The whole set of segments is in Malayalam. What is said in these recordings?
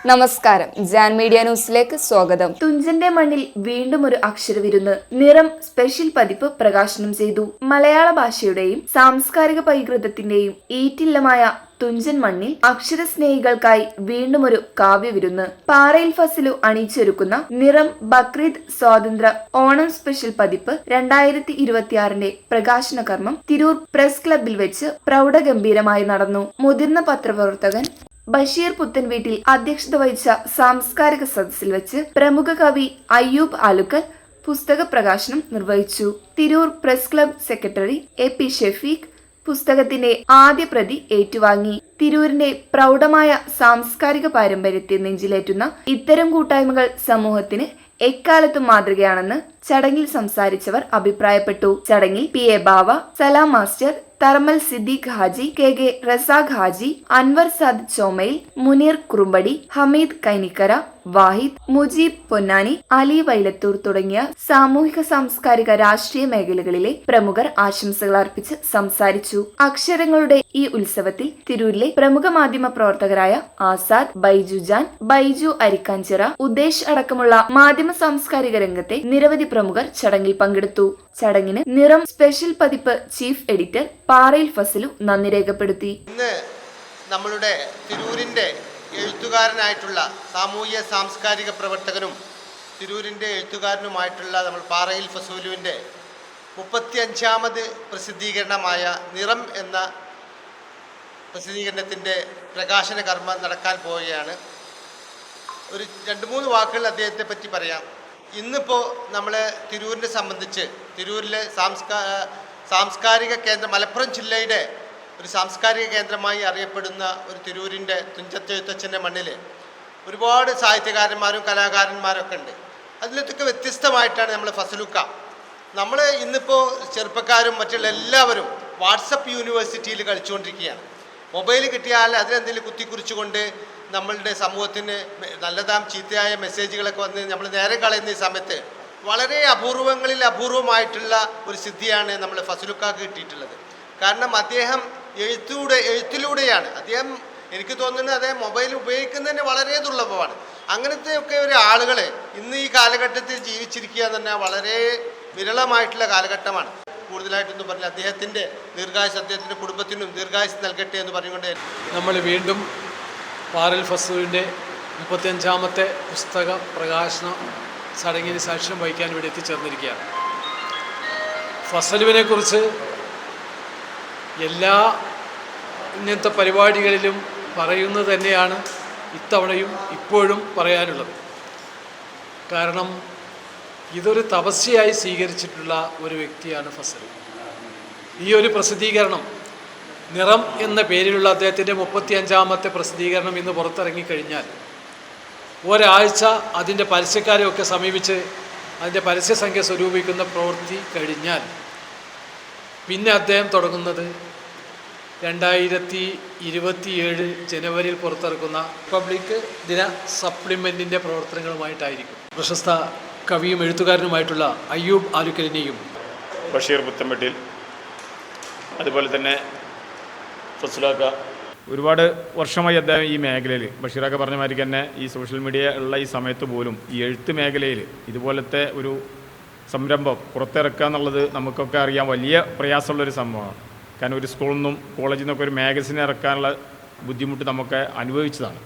നമസ്കാരം, ജാൻ മീഡിയ ന്യൂസിലേക്ക് സ്വാഗതം. തുഞ്ചന്റെ മണ്ണിൽ വീണ്ടും ഒരു അക്ഷരവിരുന്ന്. നിറം സ്പെഷ്യൽ പതിപ്പ് പ്രകാശനം ചെയ്തു. മലയാള ഭാഷയുടെയും സാംസ്കാരിക പൈതൃകത്തിന്റെയും ഈറ്റില്ലമായ തുഞ്ചൻ മണ്ണിൽ അക്ഷരസ്നേഹികൾക്കായി വീണ്ടും ഒരു കാവ്യവിരുന്ന്. പാറയിൽ ഫസലു അണിയിച്ചൊരുക്കുന്ന നിറം ബക്രീദ് സ്വാതന്ത്ര്യ ഓണം സ്പെഷ്യൽ പതിപ്പ് 2026 പ്രകാശന കർമ്മം തിരൂർ പ്രസ് ക്ലബിൽ വെച്ച് പ്രൗഢഗംഭീരമായി നടന്നു. മുതിർന്ന പത്രപ്രവർത്തകൻ ബഷീർ പുത്തൻവീട്ടിൽ അധ്യക്ഷത വഹിച്ച സാംസ്കാരിക സദസ്സിൽ വെച്ച് പ്രമുഖ കവി അയ്യൂബ് ആലുക്കൽ പുസ്തക പ്രകാശനം നിർവഹിച്ചു. Tirur press club secretary A P. Shefeeq പുസ്തകത്തിന്റെ ആദ്യ പ്രതി ഏറ്റുവാങ്ങി. തിരൂരിന്റെ പ്രൗഢമായ സാംസ്കാരിക പാരമ്പര്യത്തെ നെഞ്ചിലേറ്റുന്ന ഇത്തരം കൂട്ടായ്മകൾ സമൂഹത്തിന് എക്കാലത്തും മാതൃകയാണെന്ന് ചടങ്ങിൽ സംസാരിച്ചവർ അഭിപ്രായപ്പെട്ടു. ചടങ്ങിൽ പി.എ. ബാവ, സലാം master, തർമൽ Siddique Haji, K Razak Haji, Anwar Saad ചോമയിൽ, Muneer Kurumbadi, Hameed Kainikkara, വാഹിദ്, മുജീബ് പൊന്നാനി, അലി വൈലത്തൂർ തുടങ്ങിയ സാമൂഹിക സാംസ്കാരിക രാഷ്ട്രീയ മേഖലകളിലെ പ്രമുഖർ ആശംസകൾ അർപ്പിച്ച് സംസാരിച്ചു. അക്ഷരങ്ങളുടെ ഈ ഉത്സവത്തിൽ തിരൂരിലെ പ്രമുഖ മാധ്യമ പ്രവർത്തകരായ ആസാദ്, ബൈജു ജാൻ, ബൈജു അരിക്കാഞ്ചിറ, ഉദ്ദേശ് അടക്കമുള്ള മാധ്യമ സാംസ്കാരിക രംഗത്തെ നിരവധി പ്രമുഖർ ചടങ്ങിൽ പങ്കെടുത്തു. ചടങ്ങിന് നിറം സ്പെഷ്യൽ പതിപ്പ് ചീഫ് എഡിറ്റർ പാറയിൽ ഫസലു നന്ദി രേഖപ്പെടുത്തി. ഇന്ന് നമ്മളുടെ തിരൂരിൻ്റെ എഴുത്തുകാരനായിട്ടുള്ള സാമൂഹ്യ സാംസ്കാരിക പ്രവർത്തകനും തിരൂരിൻ്റെ എഴുത്തുകാരനുമായിട്ടുള്ള നമ്മൾ പാറയിൽ ഫസലുവിൻ്റെ 35ാമത് പ്രസിദ്ധീകരണമായ നിറം എന്ന പ്രസിദ്ധീകരണത്തിൻ്റെ പ്രകാശന കർമ്മം നടക്കാൻ പോവുകയാണ്. ഒരു 2-3 വാക്കുകൾ അദ്ദേഹത്തെ പറ്റി പറയാം. ഇന്നിപ്പോൾ നമ്മൾ തിരൂരിനെ സംബന്ധിച്ച് തിരൂരിലെ സാംസ്കാരിക കേന്ദ്രം, മലപ്പുറം ജില്ലയുടെ ഒരു സാംസ്കാരിക കേന്ദ്രമായി അറിയപ്പെടുന്ന ഒരു തിരൂരിൻ്റെ തുഞ്ചത്തെഴുത്തച്ഛൻ്റെ മണ്ണിൽ ഒരുപാട് സാഹിത്യകാരന്മാരും കലാകാരന്മാരൊക്കെ ഉണ്ട്. അതിലൊക്കെ വ്യത്യസ്തമായിട്ടാണ് നമ്മൾ ഫസലുക്ക. നമ്മൾ ഇന്നിപ്പോൾ ചെറുപ്പക്കാരും മറ്റുള്ള എല്ലാവരും വാട്സപ്പ് യൂണിവേഴ്സിറ്റിയിൽ കളിച്ചുകൊണ്ടിരിക്കുകയാണ്. മൊബൈൽ കിട്ടിയാൽ അതിനെന്തെങ്കിലും കുത്തിക്കുറിച്ചുകൊണ്ട് നമ്മളുടെ സമൂഹത്തിന് നല്ലതാം ചീത്തയായ മെസ്സേജുകളൊക്കെ വന്ന് നമ്മൾ നേരെ കളയുന്ന ഈ സമയത്ത് വളരെ അപൂർവമായിട്ടുള്ള ഒരു സിദ്ധിയാണ് നമ്മൾ ഫസലുക്കാക്ക് കിട്ടിയിട്ടുള്ളത്. കാരണം അദ്ദേഹം എഴുത്തിലൂടെയാണ് അദ്ദേഹം, എനിക്ക് തോന്നുന്നത് അദ്ദേഹം മൊബൈൽ ഉപയോഗിക്കുന്നതിന് വളരെ ദുർലഭമാണ്. അങ്ങനത്തെയൊക്കെ ഒരു ആളുകൾ ഇന്ന് ഈ കാലഘട്ടത്തിൽ ജീവിച്ചിരിക്കുക എന്ന് പറഞ്ഞാൽ വളരെ വിരളമായിട്ടുള്ള കാലഘട്ടമാണ്. കൂടുതലായിട്ടൊന്നും പറഞ്ഞില്ല. അദ്ദേഹത്തിൻ്റെ ദീർഘായുസ്, അദ്ദേഹത്തിൻ്റെ കുടുംബത്തിനും ദീർഘായുസ് നൽകട്ടെ എന്ന് പറഞ്ഞുകൊണ്ട് നമ്മൾ വീണ്ടും പാറയിൽ ഫസലുവിൻ്റെ 35ാമത്തെ പുസ്തക പ്രകാശന ചടങ്ങിന് സാക്ഷ്യം വഹിക്കാൻ വേണ്ടി എത്തിച്ചേർന്നിരിക്കുകയാണ്. ഫസലുവിനെക്കുറിച്ച് എല്ലാ ഇങ്ങനത്തെ പരിപാടികളിലും പറയുന്നത് തന്നെയാണ് ഇത്തവണയും ഇപ്പോഴും പറയാനുള്ളത്. കാരണം ഇതൊരു തപസ്യയായി സ്വീകരിച്ചിട്ടുള്ള ഒരു വ്യക്തിയാണ് ഫസൽ. ഈ ഒരു പ്രസിദ്ധീകരണം നിറം എന്ന പേരിലുള്ള അദ്ദേഹത്തിൻ്റെ 35ാമത്തെ പ്രസിദ്ധീകരണം ഇന്ന് പുറത്തിറങ്ങിക്കഴിഞ്ഞാൽ ഒരാഴ്ച അതിൻ്റെ പരസ്യക്കാരെയൊക്കെ സമീപിച്ച് അതിൻ്റെ പരസ്യസംഖ്യ സ്വരൂപിക്കുന്ന പ്രവൃത്തി കഴിഞ്ഞാൽ പിന്നെ അദ്ദേഹം തുടങ്ങുന്നത് 2027 ജനുവരിയിൽ പുറത്തിറക്കുന്ന റിപ്പബ്ലിക് ദിന സപ്ലിമെൻറ്റിൻ്റെ പ്രവർത്തനങ്ങളുമായിട്ടായിരിക്കും. പ്രശസ്ത കവിയും എഴുത്തുകാരനുമായിട്ടുള്ള അയ്യൂബ് ആലുക്കലിനെയും ബഷീർ പുത്തൻവീട്ടിൽ, അതുപോലെ തന്നെ ഫസലുക്ക, ഒരുപാട് വർഷമായി അദ്ദേഹം ഈ മേഖലയിൽ, ബഷീറൊക്കെ പറഞ്ഞ മാതിരി തന്നെ ഈ സോഷ്യൽ മീഡിയ ഉള്ള ഈ സമയത്ത് പോലും ഈ എഴുത്ത് മേഖലയിൽ ഇതുപോലത്തെ ഒരു സംരംഭം പുറത്തിറക്കുക എന്നുള്ളത് നമുക്കൊക്കെ അറിയാൻ വലിയ പ്രയാസമുള്ളൊരു സംഭവമാണ്. കാരണം ഒരു സ്കൂളിൽ നിന്നും കോളേജിൽ നിന്നൊക്കെ ഒരു മാഗസിൻ ഇറക്കാനുള്ള ബുദ്ധിമുട്ട് നമുക്ക് അനുഭവിച്ചതാണ്.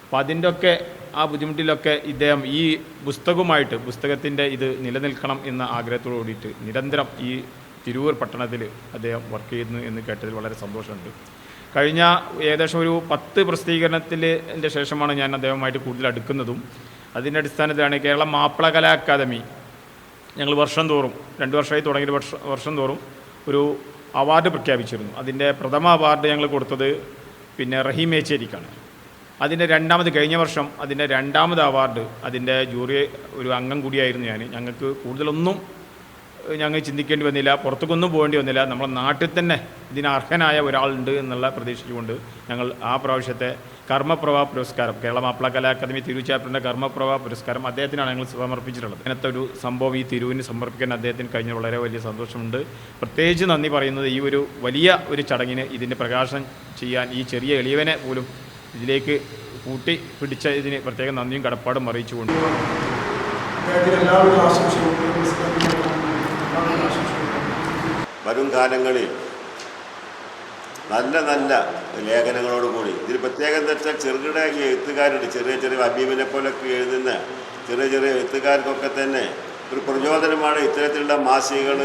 അപ്പോൾ അതിൻ്റെയൊക്കെ ആ ബുദ്ധിമുട്ടിലൊക്കെ ഇദ്ദേഹം ഈ പുസ്തകത്തിൻ്റെ ഇത് നിലനിൽക്കണം എന്ന ആഗ്രഹത്തോടു കൂടിയിട്ട് നിരന്തരം ഈ തിരൂർ പട്ടണത്തിൽ അദ്ദേഹം വർക്ക് ചെയ്യുന്നു എന്ന് കേട്ടതിൽ വളരെ സന്തോഷമുണ്ട്. കഴിഞ്ഞ ഏകദേശം ഒരു 10 പ്രസിദ്ധീകരണത്തിൻ്റെ ശേഷമാണ് ഞാൻ അദ്ദേഹവുമായിട്ട് കൂടുതൽ അടുക്കുന്നതും. അതിൻ്റെ അടിസ്ഥാനത്തിലാണ് കേരള മാപ്പിള കലാ അക്കാദമി ഞങ്ങൾ വർഷം തോറും 2 വർഷമായി തുടങ്ങിയ വർഷം തോറും ഒരു അവാർഡ് പ്രഖ്യാപിച്ചിരുന്നു. അതിൻ്റെ പ്രഥമ അവാർഡ് ഞങ്ങൾ കൊടുത്തത് റഹീം ഏച്ചേരിക്കാണ്. അതിൻ്റെ കഴിഞ്ഞ വർഷം അതിൻ്റെ 2ാമത് അവാർഡ് അതിൻ്റെ ജൂറി ഒരു അംഗം കൂടിയായിരുന്നു ഞാൻ. ഞങ്ങൾക്ക് കൂടുതലൊന്നും ഞങ്ങൾ ചിന്തിക്കേണ്ടി വന്നില്ല, പുറത്തേക്കൊന്നും പോകേണ്ടി വന്നില്ല. നമ്മുടെ നാട്ടിൽ തന്നെ ഇതിന് അർഹനായ ഒരാളുണ്ട് എന്നുള്ള പ്രതീക്ഷിച്ചുകൊണ്ട് ഞങ്ങൾ ആ പ്രാവശ്യത്തെ കർമ്മപ്രഭ പുരസ്കാരം, കേരള മാപ്പിള കലാ അക്കാദമി തിരൂർ ചാപ്റ്ററിൻ്റെ കർമ്മപ്രഭ പുരസ്കാരം അദ്ദേഹത്തിനാണ് ഞങ്ങൾ സമർപ്പിച്ചിട്ടുള്ളത്. അങ്ങനത്തെ ഒരു സംഭവം ഈ തിരൂരിന് സമർപ്പിക്കാൻ അദ്ദേഹത്തിന് കഴിഞ്ഞ വളരെ വലിയ സന്തോഷമുണ്ട്. പ്രത്യേകിച്ച് നന്ദി പറയുന്നത് ഈ ഒരു വലിയ ഒരു ചടങ്ങിന് ഇതിൻ്റെ പ്രകാശനം ചെയ്യാൻ ഈ ചെറിയ എളിയവനെ പോലും ഇതിലേക്ക് കൂട്ടി പിടിച്ചതിന് പ്രത്യേകം നന്ദിയും കടപ്പാടും അറിയിച്ചുകൊണ്ട് വരും കാലങ്ങളിൽ നല്ല നല്ല ലേഖനങ്ങളോടുകൂടി ഇതിൽ പ്രത്യേകം എന്താ വെച്ചാൽ ചെറുകിട എഴുത്തുകാരുണ്ട്, ചെറിയ ചെറിയ അബീബിനെ പോലൊക്കെ എഴുതുന്ന ചെറിയ ചെറിയ എഴുത്തുകാർക്കൊക്കെ തന്നെ ഒരു പ്രചോദനമാണ് ഇത്തരത്തിലുള്ള മാസികകൾ,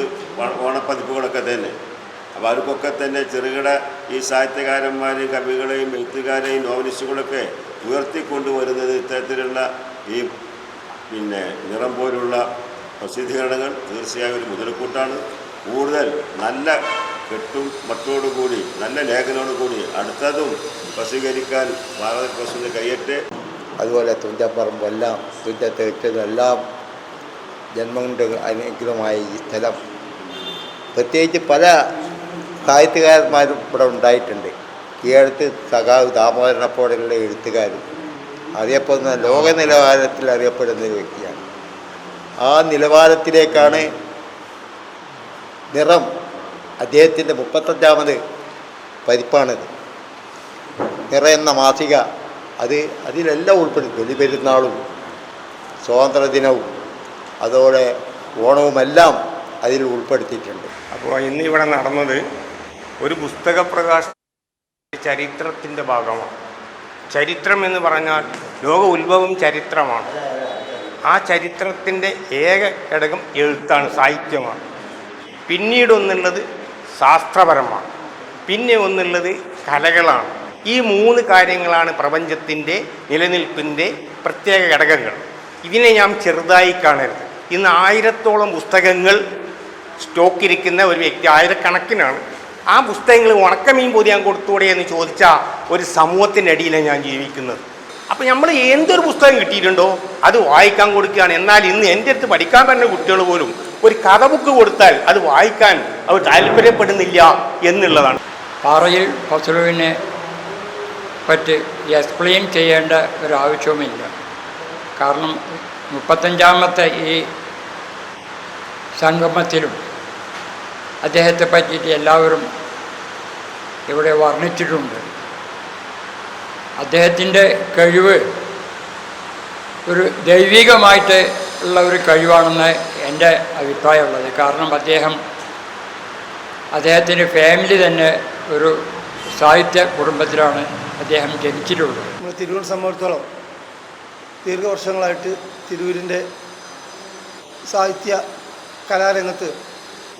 ഓണപ്പതിപ്പുകളൊക്കെ തന്നെ. അപ്പോൾ അവർക്കൊക്കെ തന്നെ ചെറുകിട ഈ സാഹിത്യകാരന്മാരെയും കവികളെയും എഴുത്തുകാരെയും നോവലിസ്റ്റുകളൊക്കെ ഉയർത്തിക്കൊണ്ടുവരുന്നത് ഇത്തരത്തിലുള്ള ഈ നിറം പോലുള്ള പ്രസിദ്ധീകരണങ്ങൾ തീർച്ചയായും ഒരു മുതൽക്കൂട്ടാണ്. കൂടുതൽ നല്ല കെട്ടും മട്ടോടുകൂടി നല്ല ലേഖനോടുകൂടി അടുത്തതും പ്രസിദ്ധീകരിക്കാൻ ഭാരത പ്രസിന് കഴിയട്ടെ. അതുപോലെ തുഞ്ചപ്പറമ്പെല്ലാം തുഞ്ചത്തെല്ലാം ജന്മം കൊണ്ട് അനുഗ്രഹമായ ഈ സ്ഥലം പ്രത്യേകിച്ച് പല സാഹിത്യകാരന്മാരും ഇവിടെ ഉണ്ടായിട്ടുണ്ട്. ഈയടുത്ത് സഖാവ് ദാമോദരനെ പോലെയുള്ള എഴുത്തുകാരും അറിയപ്പെടുന്ന ലോക നിലവാരത്തിൽ അറിയപ്പെടുന്ന ഒരു വ്യക്തിയാണ്. ആ നിലവാരത്തിലേക്കാണ് നിറം അദ്ദേഹത്തിൻ്റെ 35ാമത് പതിപ്പാണിത്. നിറ എന്ന മാസിക അതിലെല്ലാം ഉൾപ്പെടുത്തി. ബലിപെരുന്നാളും സ്വാതന്ത്ര്യദിനവും അതോടെ ഓണവുമെല്ലാം അതിൽ ഉൾപ്പെടുത്തിയിട്ടുണ്ട്. അപ്പോൾ ഇന്ന് ഇവിടെ നടന്നത് ഒരു പുസ്തക പ്രകാശന ചരിത്രത്തിൻ്റെ ഭാഗമാണ്. ചരിത്രം എന്ന് പറഞ്ഞാൽ ലോക ഉത്ഭവം ചരിത്രമാണ്. ആ ചരിത്രത്തിൻ്റെ ഏക ഘടകം എഴുത്താണ്, സാഹിത്യമാണ്. പിന്നീട് ഒന്നുള്ളത് ശാസ്ത്രപരമാണ്, പിന്നെ ഒന്നുള്ളത് കലകളാണ്. ഈ 3 കാര്യങ്ങളാണ് പ്രപഞ്ചത്തിൻ്റെ നിലനിൽപ്പിൻ്റെ പ്രത്യേക ഘടകങ്ങൾ. ഇതിനെ ഞാൻ ചെറുതായി കാണരുത്. ഇന്ന് 1000ഓളം പുസ്തകങ്ങൾ സ്റ്റോക്കിരിക്കുന്ന ഒരു വ്യക്തി, 1000കണക്കിനാണ്. ആ പുസ്തകങ്ങൾ ഉണക്കമീൻ പൊതിയാൻ കൊടുത്തൂടെ എന്ന് ചോദിച്ചാൽ ഒരു സമൂഹത്തിൻ്റെ അടിയിലാണ് ഞാൻ ജീവിക്കുന്നത്. അപ്പോൾ നമ്മൾ എന്തൊരു പുസ്തകം കിട്ടിയിട്ടുണ്ടോ അത് വായിക്കാൻ കൊടുക്കുകയാണ്. എന്നാൽ ഇന്ന് എൻ്റെ അടുത്ത് പഠിക്കാൻ പറ്റുന്ന കുട്ടികൾ പോലും ഒരു കഥ ബുക്ക് കൊടുത്താൽ അത് വായിക്കാൻ അവർ താല്പര്യപ്പെടുന്നില്ല എന്നുള്ളതാണ്. പാറയിൽ ഫസലുവിനെ പറ്റി എക്സ്പ്ലെയിൻ ചെയ്യേണ്ട ഒരാവശ്യവുമില്ല. കാരണം 35ാമത്തെ ഈ സംഗമത്തിലും അദ്ദേഹത്തെ പറ്റിയിട്ട് എല്ലാവരും ഇവിടെ വർണ്ണിച്ചിട്ടുണ്ട്. അദ്ദേഹത്തിൻ്റെ കഴിവ് ഒരു ദൈവികമായിട്ട് ഉള്ള ഒരു കഴിവാണെന്ന് എൻ്റെ അഭിപ്രായമുള്ളത്. കാരണം അദ്ദേഹത്തിൻ്റെ ഫാമിലി തന്നെ ഒരു സാഹിത്യ കുടുംബത്തിലാണ് അദ്ദേഹം ജനിച്ചിട്ടുള്ളത്. നമ്മൾ തിരൂരിനെ സംബന്ധിച്ചിടത്തോളം ദീർഘവർഷങ്ങളായിട്ട് തിരൂരിൻ്റെ സാഹിത്യ കലാരംഗത്ത്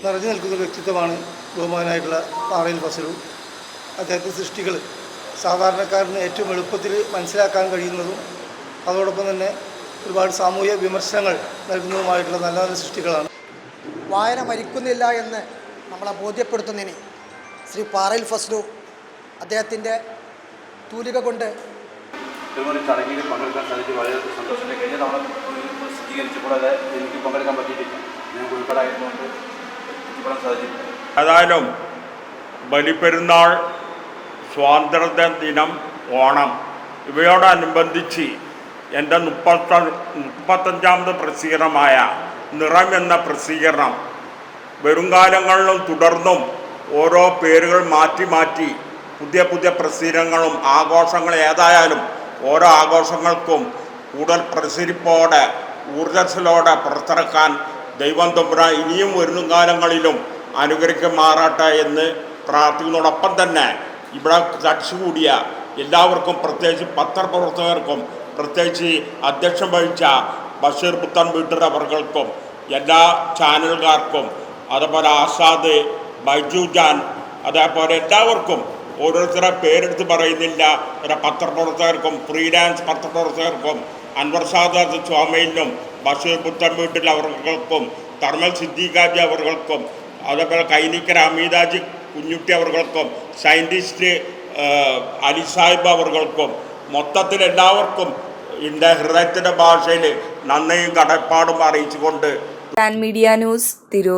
നിറഞ്ഞു നിൽക്കുന്ന വ്യക്തിത്വമാണ് ബഹുമാനായിട്ടുള്ള പാറയിൽ ഫസലു. അദ്ദേഹത്തിൻ്റെ സൃഷ്ടികൾ സാധാരണക്കാരന് ഏറ്റവും എളുപ്പത്തിൽ മനസ്സിലാക്കാൻ കഴിയുന്നതും അതോടൊപ്പം തന്നെ ഒരുപാട് സാമൂഹ്യ വിമർശനങ്ങൾ നൽകുന്നതുമായിട്ടുള്ള നല്ല നല്ല സൃഷ്ടികളാണ്. വായന മരിക്കുന്നില്ല എന്ന് നമ്മളെ ബോധ്യപ്പെടുത്തുന്നതിന് ശ്രീ പാറയിൽ ഫസലു അദ്ദേഹത്തിൻ്റെ തൂലിക കൊണ്ട് ചടങ്ങിൽ പങ്കെടുക്കാൻ സാധിച്ചു. വളരെ സന്തോഷം. കഴിഞ്ഞ തവണ പ്രസിദ്ധീകരിച്ചപ്പോൾ അത് എനിക്ക് പങ്കെടുക്കാൻ പറ്റിയിട്ടില്ല. ഞാൻ ഉൾപ്പെടായതുകൊണ്ട് എത്തിപ്പെടാൻ സാധിച്ചിട്ടില്ല. ഏതായാലും ബലിപ്പെരുന്നാൾ, സ്വാതന്ത്ര്യ ദിനം, ഓണം ഇവയോടനുബന്ധിച്ച് എൻ്റെ 35ാമത് പ്രസിദ്ധീകരണമായ നിറം എന്ന പ്രസിദ്ധീകരണം വരുംകാലങ്ങളിലും തുടർന്നും ഓരോ പേരുകൾ മാറ്റി മാറ്റി പുതിയ പുതിയ പ്രസിദ്ധീകരണങ്ങളും ആഘോഷങ്ങൾ ഏതായാലും ഓരോ ആഘോഷങ്ങൾക്കും കൂടുതൽ പ്രസരിപ്പോടെ ഊർജ്ജസ്വലോടെ പുറത്തിറക്കാൻ ദൈവം തമ്പുരാൻ ഇനിയും വരുന്ന കാലങ്ങളിലും അനുഗ്രഹിക്കുമാറാട്ടെ എന്ന് പ്രാർത്ഥിക്കുന്നതോടൊപ്പം തന്നെ ഇവിടെ തടിച്ചുകൂടിയ എല്ലാവർക്കും, പ്രത്യേകിച്ച് പത്രപ്രവർത്തകർക്കും, പ്രത്യേകിച്ച് അധ്യക്ഷം വഹിച്ച ബഷീർ പുത്തൻ വീട്ടർ അവർക്കും, എല്ലാ ചാനലുകാർക്കും, അതുപോലെ ആസാദ്, ബൈജു ജാൻ, അതേപോലെ എല്ലാവർക്കും ഓരോരുത്തരെ പേരെടുത്ത് പറയുന്നില്ല, പത്രപ്രവർത്തകർക്കും ഫ്രീലാൻസ് പത്രപ്രവർത്തകർക്കും അൻവർ സാദാത്ത് സ്വാമിയിലും ബഷീർ പുത്തൻ വീട്ടിൽ അവർക്കും തർമൽ സിദ്ദീഖാജി അവർക്കും അതേപോലെ കൈനിക്കര അമീതാജി കുഞ്ഞുട്ടി അവർക്കും സയൻറ്റിസ്റ്റ് അലി സാഹിബ് അവർക്കും മൊത്തത്തിൽ എല്ലാവർക്കും എൻ്റെ ഹൃദയത്തിൻ്റെ ഭാഷയിൽ നന്ദിയും കടപ്പാടും അറിയിച്ചുകൊണ്ട് മീഡിയ ന്യൂസ് തിരൂർ.